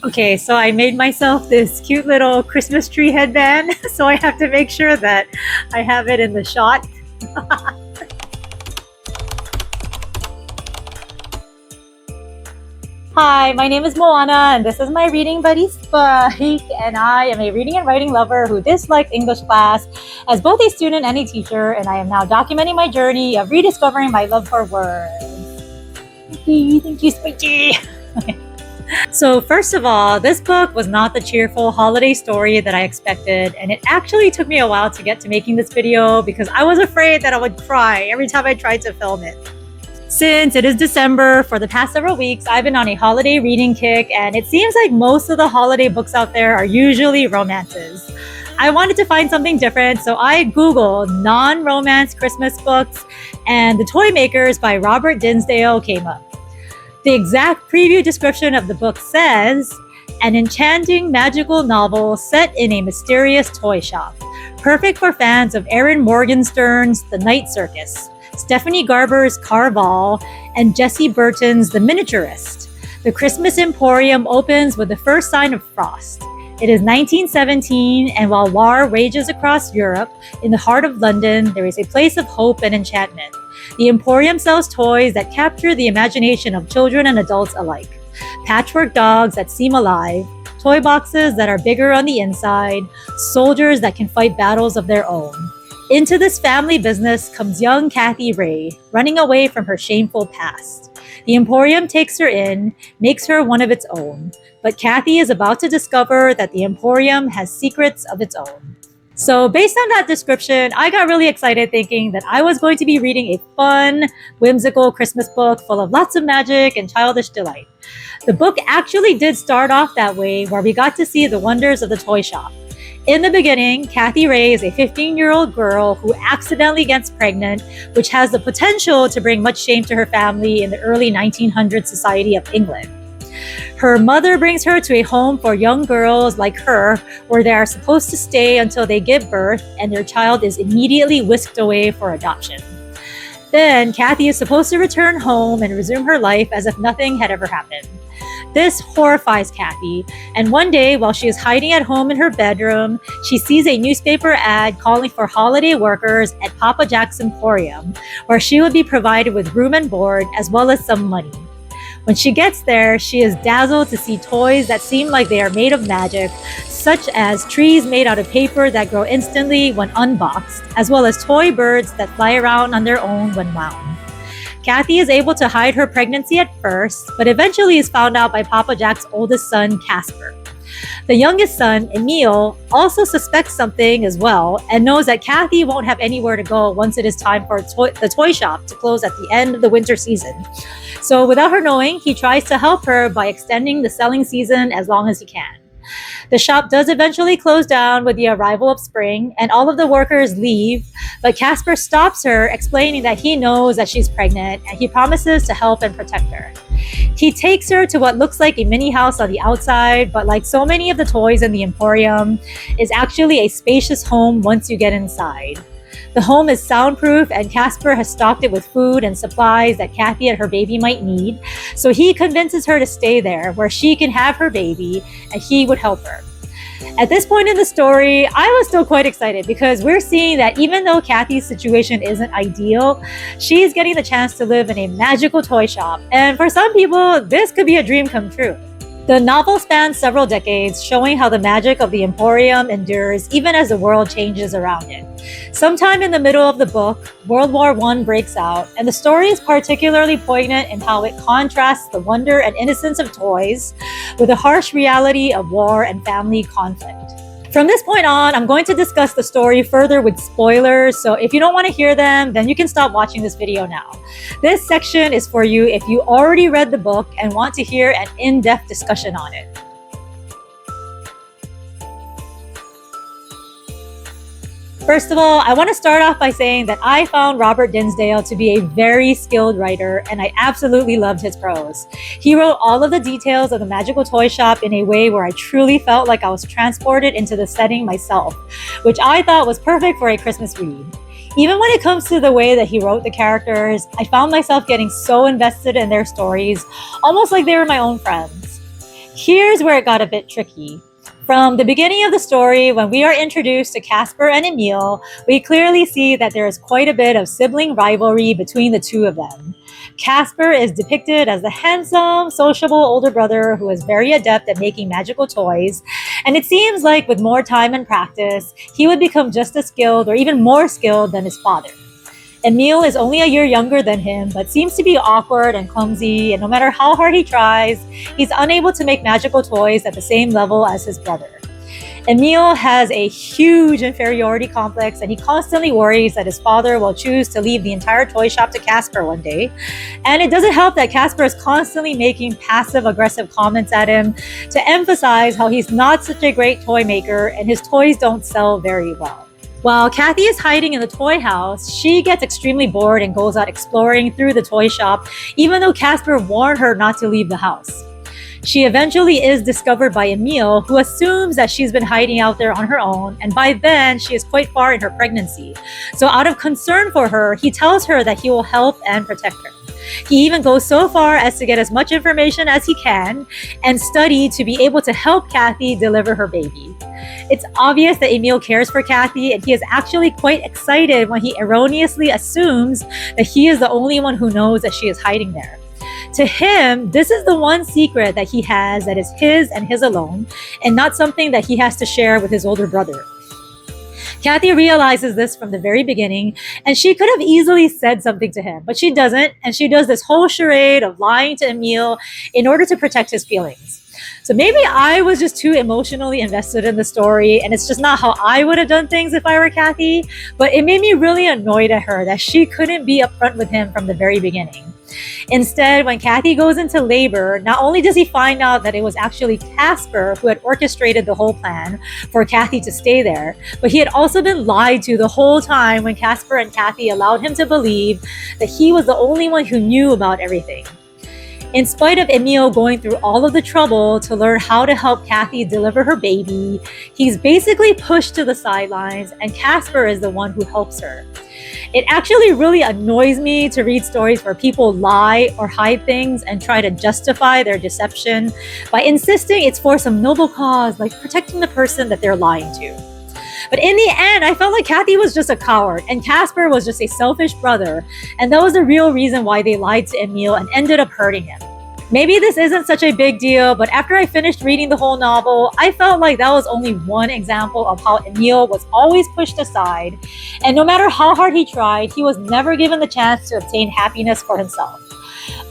Okay, so I made myself this cute little Christmas tree headband, so I have to make sure that I have it in the shot. Hi, my name is Moana, and this is my reading buddy Spike. And I am a reading and writing lover who disliked English class as both a student and a teacher, and I am now documenting my journey of rediscovering my love for words. Thank you, Spiky. So, first of all, this book was not the cheerful holiday story that I expected, and it actually took me a while to get to making this video because I was afraid that I would cry every time I tried to film it. Since it is December, for the past several weeks, I've been on a holiday reading kick, and it seems like most of the holiday books out there are usually romances. I wanted to find something different, so I Googled non-romance Christmas books, and The Toymakers by Robert Dinsdale came up. The exact preview description of the book says, an enchanting magical novel set in a mysterious toy shop. Perfect for fans of Erin Morgenstern's The Night Circus, Stephanie Garber's Carval, and Jessie Burton's The Miniaturist. The Christmas Emporium opens with the first sign of frost. It is 1917, and while war rages across Europe, in the heart of London, there is a place of hope and enchantment. The Emporium sells toys that capture the imagination of children and adults alike. Patchwork dogs that seem alive, toy boxes that are bigger on the inside, soldiers that can fight battles of their own. Into this family business comes young Kathy Ray, running away from her shameful past. The Emporium takes her in, makes her one of its own. But Kathy is about to discover that the Emporium has secrets of its own. So based on that description, I got really excited thinking that I was going to be reading a fun, whimsical Christmas book full of lots of magic and childish delight. The book actually did start off that way, where we got to see the wonders of the toy shop. In the beginning, Kathy Ray is a 15-year-old girl who accidentally gets pregnant, which has the potential to bring much shame to her family in the early 1900s society of England. Her mother brings her to a home for young girls like her, where they are supposed to stay until they give birth, and their child is immediately whisked away for adoption. Then, Kathy is supposed to return home and resume her life as if nothing had ever happened. This horrifies Kathy, and one day, while she is hiding at home in her bedroom, she sees a newspaper ad calling for holiday workers at Papa Jack's Emporium, where she would be provided with room and board as well as some money. When she gets there, she is dazzled to see toys that seem like they are made of magic, such as trees made out of paper that grow instantly when unboxed, as well as toy birds that fly around on their own when wound. Kathy is able to hide her pregnancy at first, but eventually is found out by Papa Jack's oldest son, Casper. The youngest son, Emil, also suspects something as well and knows that Kathy won't have anywhere to go once it is time for the toy shop to close at the end of the winter season. So without her knowing, he tries to help her by extending the selling season as long as he can. The shop does eventually close down with the arrival of spring, and all of the workers leave, but Casper stops her, explaining that he knows that she's pregnant and he promises to help and protect her. He takes her to what looks like a mini house on the outside, but like so many of the toys in the Emporium, is actually a spacious home once you get inside. The home is soundproof, and Casper has stocked it with food and supplies that Kathy and her baby might need, so he convinces her to stay there where she can have her baby and he would help her. At this point in the story, I was still quite excited because we're seeing that even though Kathy's situation isn't ideal, she's getting the chance to live in a magical toy shop, and for some people, this could be a dream come true. The novel spans several decades, showing how the magic of the Emporium endures even as the world changes around it. Sometime in the middle of the book, World War I breaks out, and the story is particularly poignant in how it contrasts the wonder and innocence of toys with the harsh reality of war and family conflict. From this point on, I'm going to discuss the story further with spoilers, so if you don't want to hear them, then you can stop watching this video now. This section is for you if you already read the book and want to hear an in-depth discussion on it. First of all, I want to start off by saying that I found Robert Dinsdale to be a very skilled writer, and I absolutely loved his prose. He wrote all of the details of the magical toy shop in a way where I truly felt like I was transported into the setting myself, which I thought was perfect for a Christmas read. Even when it comes to the way that he wrote the characters, I found myself getting so invested in their stories, almost like they were my own friends. Here's where it got a bit tricky. From the beginning of the story, when we are introduced to Casper and Emil, we clearly see that there is quite a bit of sibling rivalry between the two of them. Casper is depicted as the handsome, sociable older brother who is very adept at making magical toys, and it seems like with more time and practice, he would become just as skilled or even more skilled than his father. Emil is only a year younger than him, but seems to be awkward and clumsy, and no matter how hard he tries, he's unable to make magical toys at the same level as his brother. Emil has a huge inferiority complex, and he constantly worries that his father will choose to leave the entire toy shop to Casper one day. And it doesn't help that Casper is constantly making passive-aggressive comments at him to emphasize how he's not such a great toy maker and his toys don't sell very well. While Kathy is hiding in the toy house, she gets extremely bored and goes out exploring through the toy shop, even though Casper warned her not to leave the house. She eventually is discovered by Emil, who assumes that she's been hiding out there on her own, and by then she is quite far in her pregnancy. So out of concern for her, he tells her that he will help and protect her. He even goes so far as to get as much information as he can and study to be able to help Kathy deliver her baby. It's obvious that Emil cares for Kathy, and he is actually quite excited when he erroneously assumes that he is the only one who knows that she is hiding there. To him, this is the one secret that he has that is his and his alone, and not something that he has to share with his older brother. Kathy realizes this from the very beginning, and she could have easily said something to him, but she doesn't, and she does this whole charade of lying to Emil in order to protect his feelings. So maybe I was just too emotionally invested in the story, and it's just not how I would have done things if I were Kathy, but it made me really annoyed at her that she couldn't be upfront with him from the very beginning. Instead, when Kathy goes into labor, not only does he find out that it was actually Casper who had orchestrated the whole plan for Kathy to stay there, but he had also been lied to the whole time when Casper and Kathy allowed him to believe that he was the only one who knew about everything. In spite of Emil going through all of the trouble to learn how to help Kathy deliver her baby, he's basically pushed to the sidelines, and Casper is the one who helps her. It actually really annoys me to read stories where people lie or hide things and try to justify their deception by insisting it's for some noble cause, like protecting the person that they're lying to. But in the end, I felt like Kathy was just a coward and Casper was just a selfish brother, and that was the real reason why they lied to Emil and ended up hurting him. Maybe this isn't such a big deal, but after I finished reading the whole novel, I felt like that was only one example of how Emil was always pushed aside, and no matter how hard he tried, he was never given the chance to obtain happiness for himself.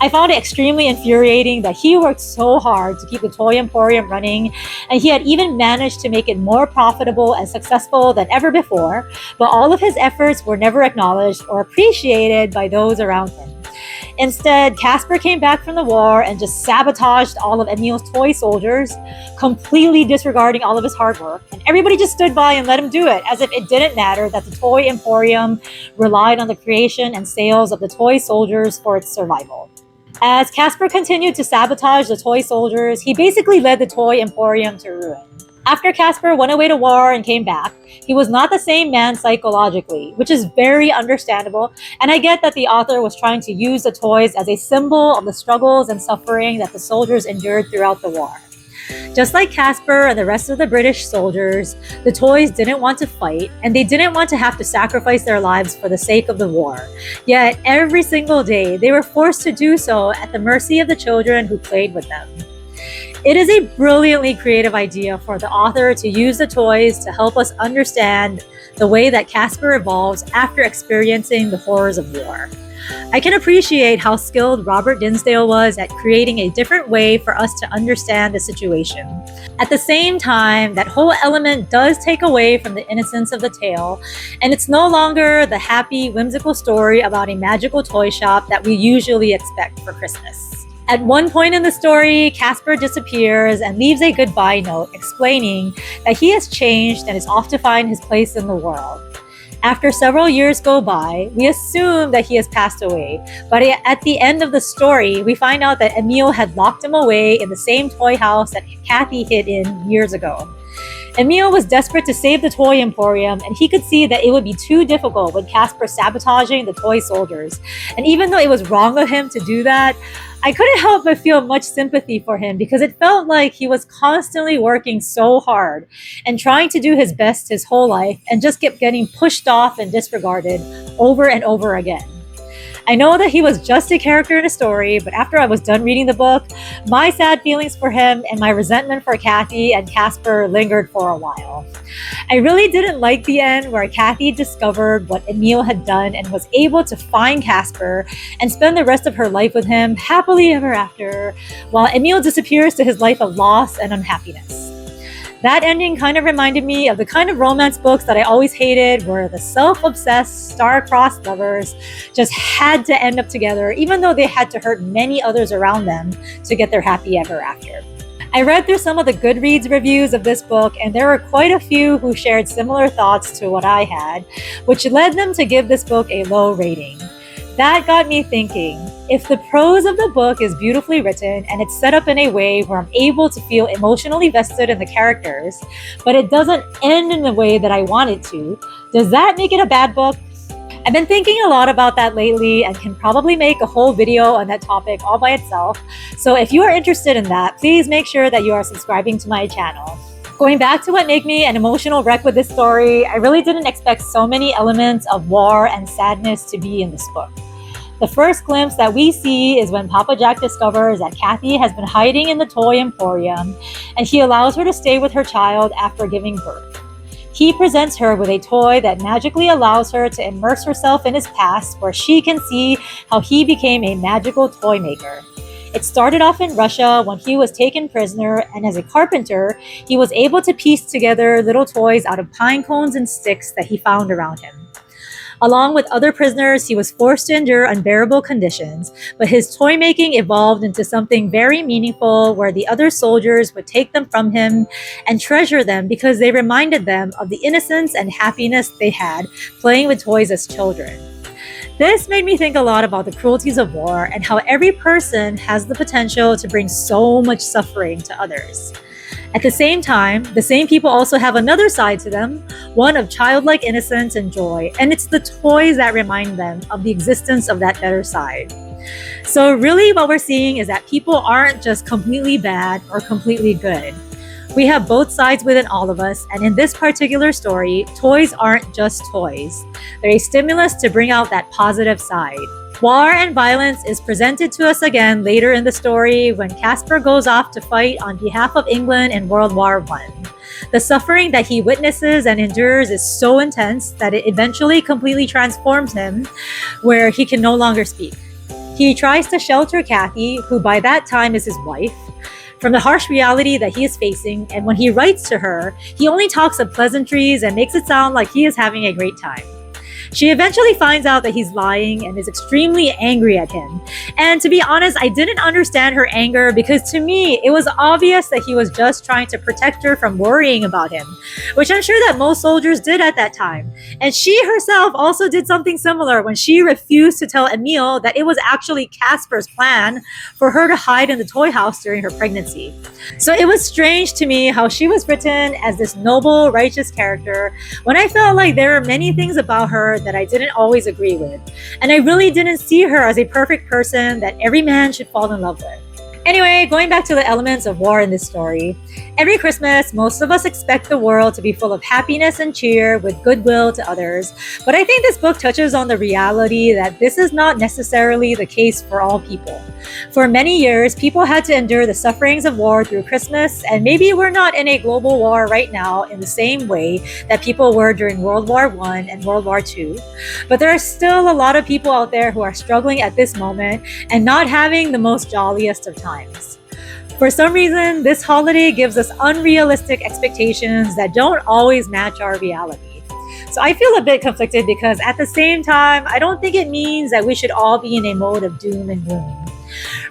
I found it extremely infuriating that he worked so hard to keep the Toy Emporium running, and he had even managed to make it more profitable and successful than ever before, but all of his efforts were never acknowledged or appreciated by those around him. Instead, Casper came back from the war and just sabotaged all of Emil's toy soldiers, completely disregarding all of his hard work, and everybody just stood by and let him do it, as if it didn't matter that the Toy Emporium relied on the creation and sales of the toy soldiers for its survival. As Casper continued to sabotage the toy soldiers, he basically led the Toy Emporium to ruin. After Casper went away to war and came back, he was not the same man psychologically, which is very understandable, and I get that the author was trying to use the toys as a symbol of the struggles and suffering that the soldiers endured throughout the war. Just like Casper and the rest of the British soldiers, the toys didn't want to fight, and they didn't want to have to sacrifice their lives for the sake of the war. Yet, every single day, they were forced to do so at the mercy of the children who played with them. It is a brilliantly creative idea for the author to use the toys to help us understand the way that Casper evolves after experiencing the horrors of war. I can appreciate how skilled Robert Dinsdale was at creating a different way for us to understand the situation. At the same time, that whole element does take away from the innocence of the tale, and it's no longer the happy, whimsical story about a magical toy shop that we usually expect for Christmas. At one point in the story, Casper disappears and leaves a goodbye note explaining that he has changed and is off to find his place in the world. After several years go by, we assume that he has passed away, but at the end of the story, we find out that Emil had locked him away in the same toy house that Kathy hid in years ago. Emil was desperate to save the Toy Emporium, and he could see that it would be too difficult with Casper sabotaging the toy soldiers. And even though it was wrong of him to do that, I couldn't help but feel much sympathy for him because it felt like he was constantly working so hard and trying to do his best his whole life and just kept getting pushed off and disregarded over and over again. I know that he was just a character in a story, but after I was done reading the book, my sad feelings for him and my resentment for Kathy and Casper lingered for a while. I really didn't like the end where Kathy discovered what Emil had done and was able to find Casper and spend the rest of her life with him happily ever after, while Emil disappears to his life of loss and unhappiness. That ending kind of reminded me of the kind of romance books that I always hated, where the self-obsessed, star-crossed lovers just had to end up together, even though they had to hurt many others around them to get their happy ever after. I read through some of the Goodreads reviews of this book, and there were quite a few who shared similar thoughts to what I had, which led them to give this book a low rating. That got me thinking, if the prose of the book is beautifully written and it's set up in a way where I'm able to feel emotionally vested in the characters, but it doesn't end in the way that I want it to, does that make it a bad book? I've been thinking a lot about that lately and can probably make a whole video on that topic all by itself. So if you are interested in that, please make sure that you are subscribing to my channel. Going back to what made me an emotional wreck with this story, I really didn't expect so many elements of war and sadness to be in this book. The first glimpse that we see is when Papa Jack discovers that Kathy has been hiding in the toy emporium, and he allows her to stay with her child after giving birth. He presents her with a toy that magically allows her to immerse herself in his past, where she can see how he became a magical toy maker. It started off in Russia when he was taken prisoner, and as a carpenter, he was able to piece together little toys out of pine cones and sticks that he found around him. Along with other prisoners, he was forced to endure unbearable conditions, but his toy making evolved into something very meaningful, where the other soldiers would take them from him and treasure them because they reminded them of the innocence and happiness they had playing with toys as children. This made me think a lot about the cruelties of war and how every person has the potential to bring so much suffering to others. At the same time, the same people also have another side to them, one of childlike innocence and joy, and it's the toys that remind them of the existence of that better side. So really what we're seeing is that people aren't just completely bad or completely good. We have both sides within all of us, and in this particular story, toys aren't just toys. They're a stimulus to bring out that positive side. War and violence is presented to us again later in the story when Casper goes off to fight on behalf of England in World War I. The suffering that he witnesses and endures is so intense that it eventually completely transforms him, where he can no longer speak. He tries to shelter Kathy, who by that time is his wife, from the harsh reality that he is facing, and when he writes to her, he only talks of pleasantries and makes it sound like he is having a great time. She eventually finds out that he's lying and is extremely angry at him. And to be honest, I didn't understand her anger because to me, it was obvious that he was just trying to protect her from worrying about him, which I'm sure that most soldiers did at that time. And she herself also did something similar when she refused to tell Emil that it was actually Casper's plan for her to hide in the toy house during her pregnancy. So it was strange to me how she was written as this noble, righteous character when I felt like there were many things about her that I didn't always agree with. And I really didn't see her as a perfect person that every man should fall in love with. Anyway, going back to the elements of war in this story, every Christmas, most of us expect the world to be full of happiness and cheer with goodwill to others. But I think this book touches on the reality that this is not necessarily the case for all people. For many years, people had to endure the sufferings of war through Christmas, and maybe we're not in a global war right now in the same way that people were during World War I and World War II. But there are still a lot of people out there who are struggling at this moment and not having the most jolliest of times. For some reason, this holiday gives us unrealistic expectations that don't always match our reality. So I feel a bit conflicted because at the same time, I don't think it means that we should all be in a mode of doom and gloom.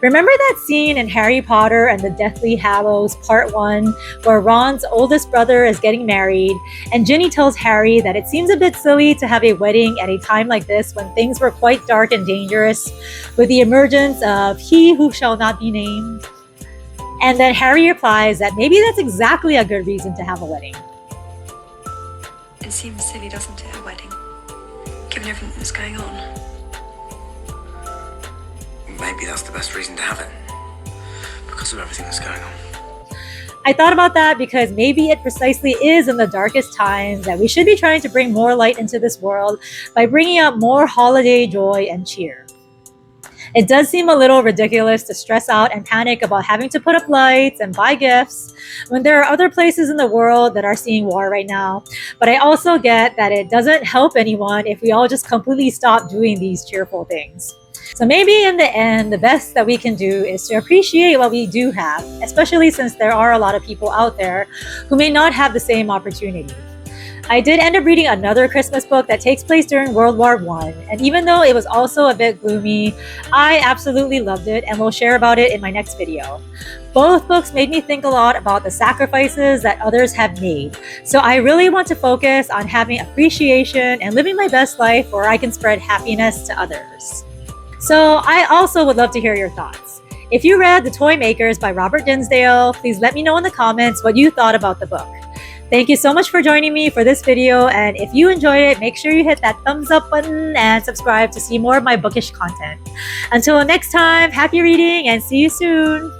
Remember that scene in Harry Potter and the Deathly Hallows Part 1 where Ron's oldest brother is getting married and Ginny tells Harry that it seems a bit silly to have a wedding at a time like this when things were quite dark and dangerous with the emergence of he who shall not be named? And then Harry replies that maybe that's exactly a good reason to have a wedding. It seems silly, doesn't it, a wedding, given everything that's going on? Maybe maybe that's the best reason to have it. Because of everything that's going on. I thought about that because maybe it precisely is in the darkest times that we should be trying to bring more light into this world by bringing out more holiday joy and cheer. It does seem a little ridiculous to stress out and panic about having to put up lights and buy gifts when there are other places in the world that are seeing war right now. But I also get that it doesn't help anyone if we all just completely stop doing these cheerful things. So maybe in the end, the best that we can do is to appreciate what we do have, especially since there are a lot of people out there who may not have the same opportunity. I did end up reading another Christmas book that takes place during World War I, and even though it was also a bit gloomy, I absolutely loved it and will share about it in my next video. Both books made me think a lot about the sacrifices that others have made, so I really want to focus on having appreciation and living my best life where I can spread happiness to others. So I also would love to hear your thoughts. If you read The Toymakers by Robert Dinsdale, please let me know in the comments what you thought about the book. Thank you so much for joining me for this video, and if you enjoyed it, make sure you hit that thumbs up button and subscribe to see more of my bookish content. Until next time, happy reading and see you soon!